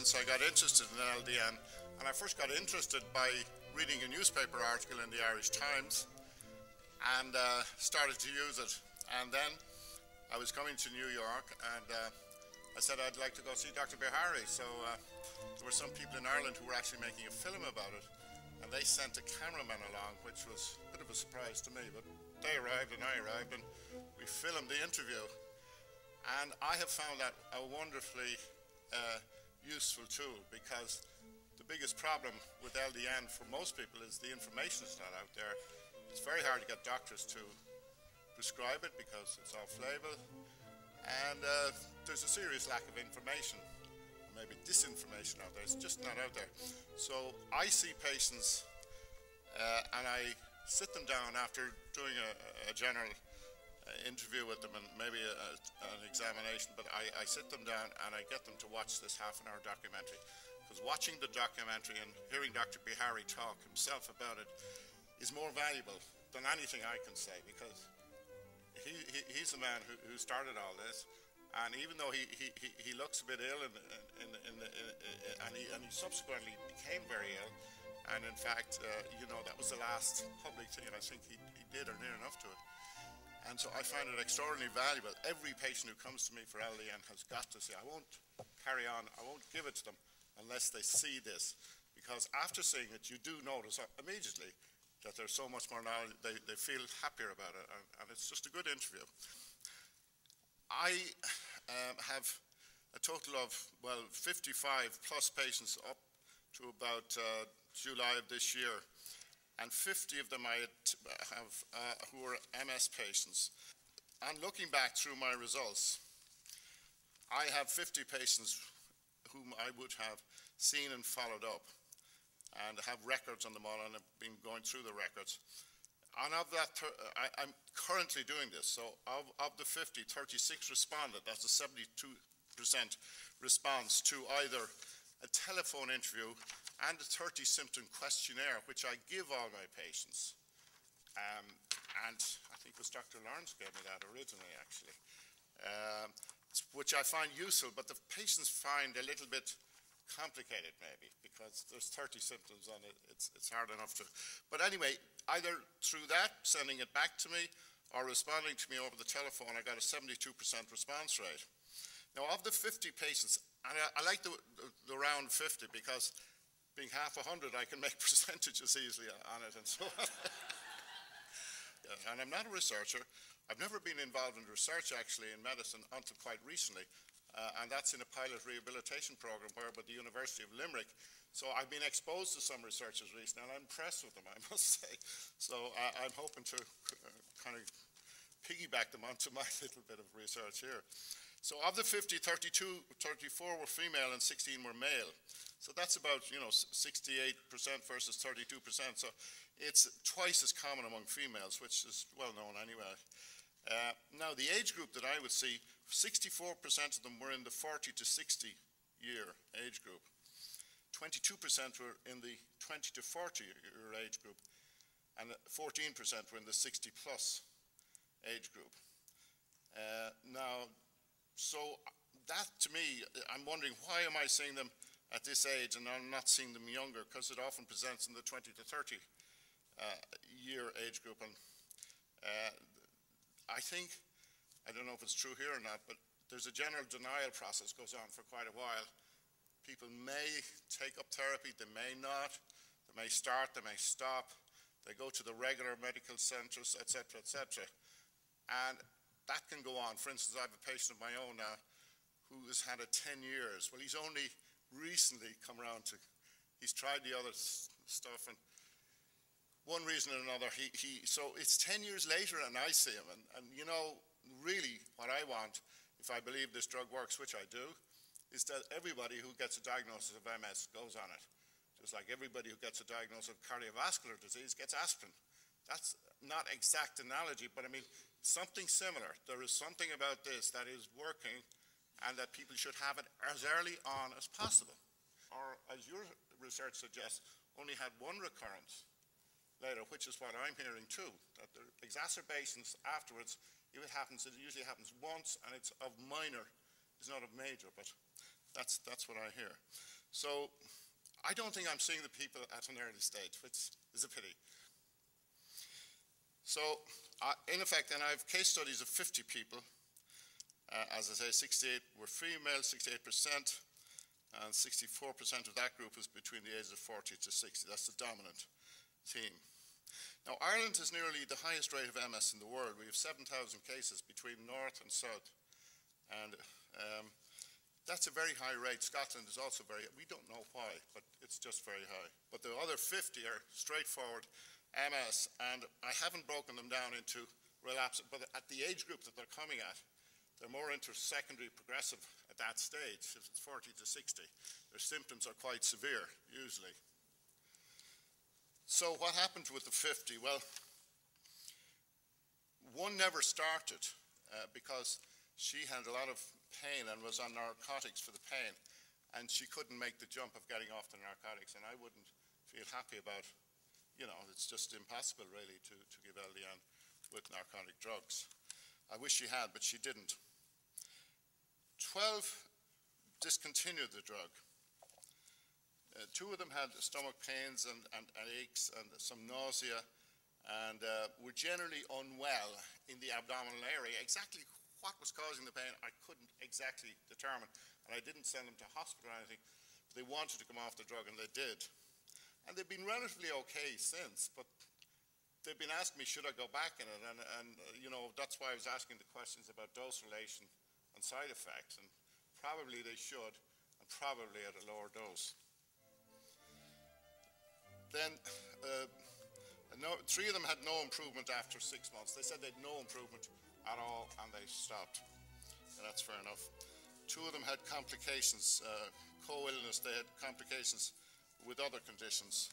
since I got interested in LDN, and I first got interested by reading a newspaper article in the Irish Times and started to use it. And then I was coming to New York and I said I'd like to go see Dr. Bihari. So there were some people in Ireland who were actually making a film about it, and they sent a cameraman along, which was a bit of a surprise to me, but they arrived and I arrived and we filmed the interview. And I have found that a wonderfully useful tool, because the biggest problem with LDN for most people is the information is not out there. It's very hard to get doctors to prescribe it because it's off-label, and there's a serious lack of information, maybe disinformation out there. It's just not out there. So I see patients and I sit them down after doing a general interview with them and maybe an examination, but I sit them down and I get them to watch this half-an-hour documentary, because watching the documentary and hearing Dr. Bihari talk himself about it is more valuable than anything I can say, because he's the man who started all this, and even though he looks a bit ill and he subsequently became very ill, and in fact that was the last public thing I think he did, or near enough to it. And so I find it extraordinarily valuable. Every patient who comes to me for LDN has got to see. I won't carry on, I won't give it to them unless they see this, because after seeing it you do notice immediately that there's so much more knowledge, they feel happier about it, and it's just a good interview. I have a total of, 55 plus patients up to about July of this year, and 50 of them I have who are MS patients. And looking back through my results, I have 50 patients whom I would have seen and followed up, and have records on them all, and I've been going through the records. And of that, I'm currently doing this, so of the 50, 36 responded. That's a 72% response to either a telephone interview and a 30-symptom questionnaire, which I give all my patients. And I think it was Dr. Lawrence gave me that originally, actually, which I find useful, but the patients find a little bit complicated maybe, because there's 30 symptoms on it. It's hard enough to, but anyway, either through that, sending it back to me, or responding to me over the telephone, I got a 72% response rate. Now, of the 50 patients, and I like the round 50, because being half 100, I can make percentages easily on it and so on. And I'm not a researcher. I've never been involved in research actually in medicine until quite recently. And that's in a pilot rehabilitation program with the University of Limerick. So I've been exposed to some researchers recently, and I'm impressed with them, I must say. So I'm hoping to kind of piggyback them onto my little bit of research here. So of the 50, 34 were female and 16 were male. So that's about 68% versus 32%. So it's twice as common among females, which is well known anyway. Now, the age group that I would see, 64% of them were in the 40 to 60 year age group. 22% were in the 20 to 40 year age group, and 14% were in the 60 plus age group. Now, so that to me, I'm wondering, why am I seeing them at this age and I'm not seeing them younger? Because it often presents in the 20 to 30 year age group. And I think, I don't know if it's true here or not, but there's a general denial process goes on for quite a while. People may take up therapy, they may not, they may start, they may stop, they go to the regular medical centres, etc., etc. And that can go on. For instance, I have a patient of my own now who has had it 10 years. Well, he's only recently come around to, he's tried the other stuff, and one reason or another, so it's 10 years later and I see him, and really what I want, if I believe this drug works, which I do, is that everybody who gets a diagnosis of MS goes on it. Just like everybody who gets a diagnosis of cardiovascular disease gets aspirin. That's not exact analogy, but I mean, something similar. There is something about this that is working, and that people should have it as early on as possible. Or, as your research suggests, only had one recurrence later, which is what I'm hearing too, that the exacerbations afterwards, if it happens, it usually happens once, and it's of minor, it's not of major, but that's what I hear. So I don't think I'm seeing the people at an early stage, which is a pity. So in effect, and I have case studies of 50 people. As I say, 68 were female, 68%, and 64% of that group was between the ages of 40 to 60. That's the dominant theme. Now, Ireland has nearly the highest rate of MS in the world. We have 7,000 cases between north and south. And that's a very high rate. Scotland is also very, we don't know why, but it's just very high. But the other 50 are straightforward MS, and I haven't broken them down into relapse, but at the age group that they're coming at, they're more into secondary progressive at that stage. If it's 40 to 60, their symptoms are quite severe, usually. So what happened with the 50? Well, one never started because she had a lot of pain and was on narcotics for the pain, and she couldn't make the jump of getting off the narcotics, and I wouldn't feel happy about, you know, it's just impossible really to give LDN with narcotic drugs. I wish she had, but she didn't. 12 discontinued the drug. 2 of them had stomach pains and aches and some nausea, and were generally unwell in the abdominal area. Exactly what was causing the pain, I couldn't exactly determine, and I didn't send them to hospital or anything. They wanted to come off the drug, and they did. And they've been relatively okay since, but they've been asking me, should I go back in it? And you know, that's why I was asking the questions about dose relation and side effects, and probably they should, and probably at a lower dose. Then 3 of them had no improvement after 6 months. They said they had no improvement at all, and they stopped. And that's fair enough. 2 of them had complications, co-illness. They had complications with other conditions,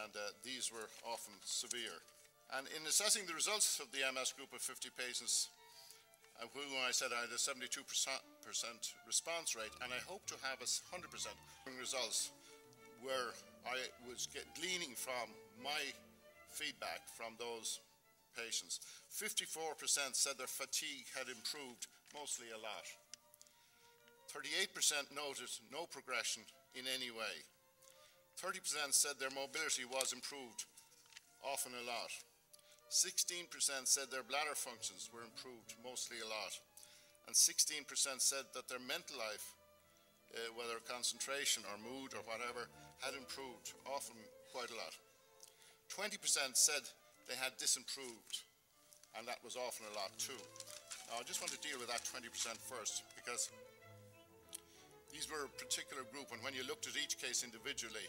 and these were often severe. And in assessing the results of the MS group of 50 patients, when I said I had a 72% response rate, and I hope to have a 100% results, where I was gleaning from my feedback from those patients. 54% said their fatigue had improved, mostly a lot. 38% noted no progression in any way. 30% said their mobility was improved, often a lot. 16% said their bladder functions were improved, mostly a lot. And 16% said that their mental life, whether concentration or mood or whatever, had improved, often quite a lot. 20% said they had disimproved, and that was often a lot too. Now, I just want to deal with that 20% first, because these were a particular group, and when you looked at each case individually,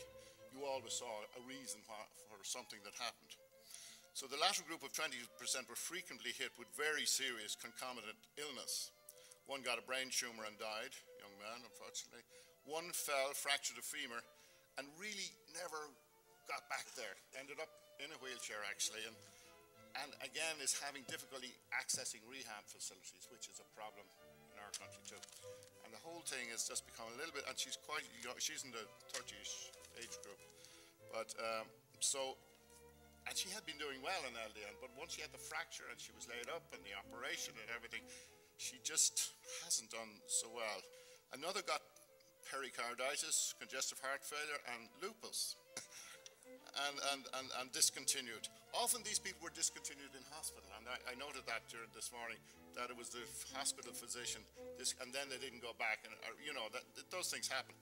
you always saw a reason for something that happened. So the latter group of 20% were frequently hit with very serious concomitant illness. 1 got a brain tumor and died, young man, unfortunately. 1 fell, fractured a femur, and really never got back there. Ended up in a wheelchair, actually, and again is having difficulty accessing rehab facilities, which is a problem in our country too. And the whole thing has just become a little bit, and she's quite, she's in the 30-ish age group. But and she had been doing well in LDN, but once she had the fracture and she was laid up and the operation and everything, she just hasn't done so well. Another got pericarditis, congestive heart failure, and lupus, and discontinued. Often these people were discontinued in hospital, and I noted that during this morning, that it was the hospital physician, and then they didn't go back, and you know, those things happen.